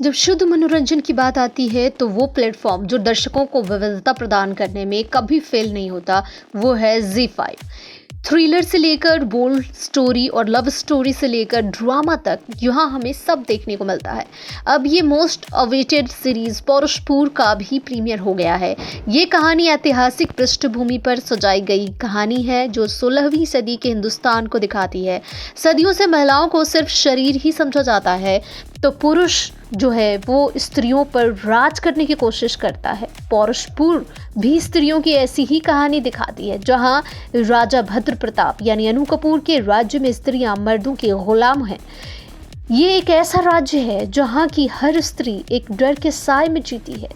जब शुद्ध मनोरंजन की बात आती है तो वो प्लेटफॉर्म जो दर्शकों को विविधता प्रदान करने में कभी फेल नहीं होता, वो है ZEE5। थ्रिलर से लेकर बोल्ड स्टोरी और लव स्टोरी से लेकर ड्रामा तक यहाँ हमें सब देखने को मिलता है। अब ये मोस्ट अवेटेड सीरीज पौरुषपुर का भी प्रीमियर हो गया है। ये कहानी ऐतिहासिक पृष्ठभूमि पर सजाई गई कहानी है जो 16वीं सदी के हिंदुस्तान को दिखाती है। सदियों से महिलाओं को सिर्फ शरीर ही समझा जाता है, तो पुरुष जो है वो स्त्रियों पर राज करने की कोशिश करता है। पौरुषपुर भी स्त्रियों की ऐसी ही कहानी दिखाती है, जहां राजा भद्र प्रताप यानी अनु कपूर के राज्य में स्त्रियां मर्दों के गुलाम हैं। ये एक ऐसा राज्य है जहां की हर स्त्री एक डर के साए में जीती है,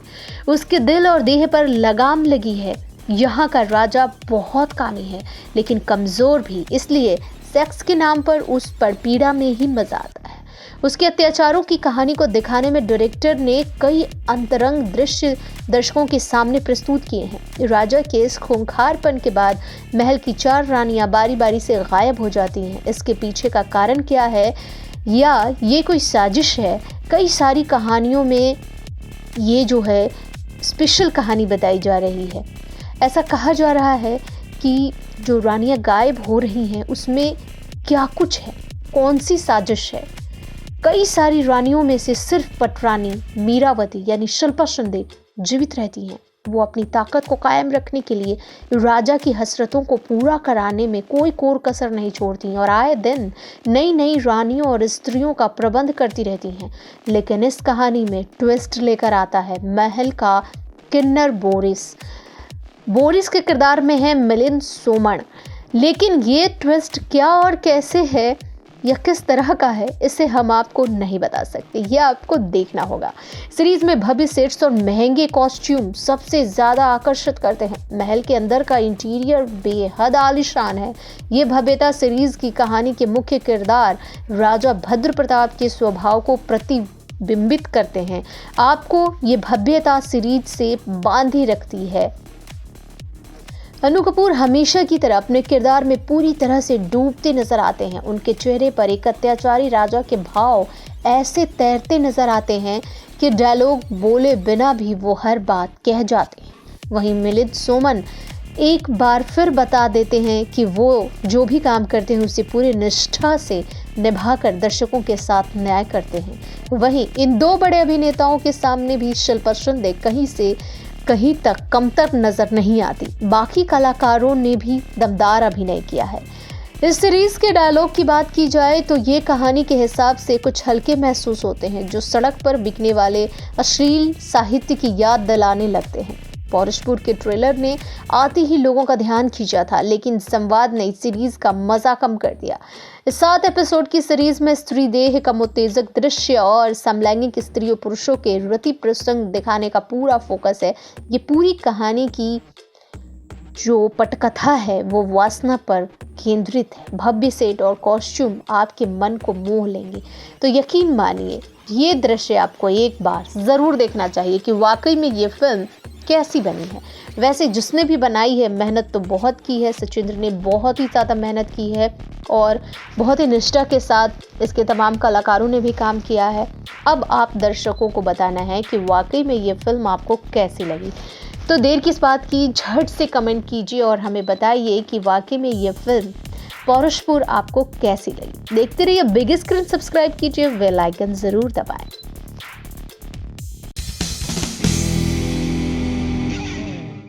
उसके दिल और देह पर लगाम लगी है। यहाँ का राजा बहुत कामी है लेकिन कमजोर भी, इसलिए सेक्स के नाम पर उस पर पीड़ा में ही मजा आता है। उसके अत्याचारों की कहानी को दिखाने में डायरेक्टर ने कई अंतरंग दृश्य दर्शकों के सामने प्रस्तुत किए हैं। राजा के इस खूंखारपन के बाद महल की 4 रानियां बारी बारी से गायब हो जाती हैं। इसके पीछे का कारण क्या है, या ये कोई साजिश है? कई सारी कहानियों में ये जो है स्पेशल कहानी बताई जा रही है। ऐसा कहा जा रहा है कि जो रानियां गायब हो रही हैं उसमें क्या कुछ है, कौन सी साजिश है। कई सारी रानियों में से सिर्फ पटरानी मीरावती यानी शिल्पा शिंदे जीवित रहती हैं। वो अपनी ताकत को कायम रखने के लिए राजा की हसरतों को पूरा कराने में कोई कोर कसर नहीं छोड़ती और आए दिन नई नई रानियों और स्त्रियों का प्रबंध करती रहती हैं। लेकिन इस कहानी में ट्विस्ट लेकर आता है महल का किन्नर बोरिस। बोरिस के किरदार में है मिलिंद सोमन। लेकिन ये ट्विस्ट क्या और कैसे है या किस तरह का है, इसे हम आपको नहीं बता सकते, ये आपको देखना होगा। सीरीज में भव्य सेट्स और महंगे कॉस्ट्यूम सबसे ज्यादा आकर्षित करते हैं। महल के अंदर का इंटीरियर बेहद आलीशान है। ये भव्यता सीरीज की कहानी के मुख्य किरदार राजा भद्र प्रताप के स्वभाव को प्रतिबिंबित करते हैं। आपको ये भव्यता सीरीज से बांधी रखती है। अनु कपूर हमेशा की तरह अपने किरदार में पूरी तरह से डूबते नजर आते हैं। उनके चेहरे पर एक अत्याचारी राजा के भाव ऐसे तैरते नजर आते हैं कि डायलॉग बोले बिना भी वो हर बात कह जाते हैं। वहीं मिलिंद सोमन एक बार फिर बता देते हैं कि वो जो भी काम करते हैं उसे पूरी निष्ठा से निभाकर दर्शकों के साथ न्याय करते हैं। वहीं इन 2 बड़े अभिनेताओं के सामने भी शिल्पा शिंदे कहीं तक कमतर नजर नहीं आती। बाकी कलाकारों ने भी दमदार अभिनय किया है। इस सीरीज के डायलॉग की बात की जाए तो ये कहानी के हिसाब से कुछ हल्के महसूस होते हैं, जो सड़क पर बिकने वाले अश्लील साहित्य की याद दिलाने लगते हैं। पौरुषपुर के ट्रेलर ने आते ही लोगों का ध्यान खींचा था, लेकिन संवाद ने सीरीज का मजा कम कर दिया। इस 7 एपिसोड की सीरीज में स्त्री देह का उत्तेजक दृश्य और समलैंगिक स्त्रियों पुरुषों के रति प्रसंग दिखाने का पूरा फोकस है। ये पूरी कहानी की जो पटकथा है वो वासना पर केंद्रित है। भव्य सेट और कॉस्ट्यूम आपके मन को मोह लेंगे, तो यकीन मानिए ये दृश्य आपको एक बार जरूर देखना चाहिए कि वाकई में ये फिल्म कैसी बनी है। वैसे जिसने भी बनाई है मेहनत तो बहुत की है। सचिंद्र ने बहुत ही ज़्यादा मेहनत की है और बहुत ही निष्ठा के साथ इसके तमाम कलाकारों ने भी काम किया है। अब आप दर्शकों को बताना है कि वाकई में ये फिल्म आपको कैसी लगी। तो देर किस बात की, झट से कमेंट कीजिए और हमें बताइए कि वाकई में ये फिल्म पौरुषपुर आपको कैसी लगी। देखते रहिए बिग स्क्रीन, सब्सक्राइब कीजिए, बेल आइकन जरूर दबाएं।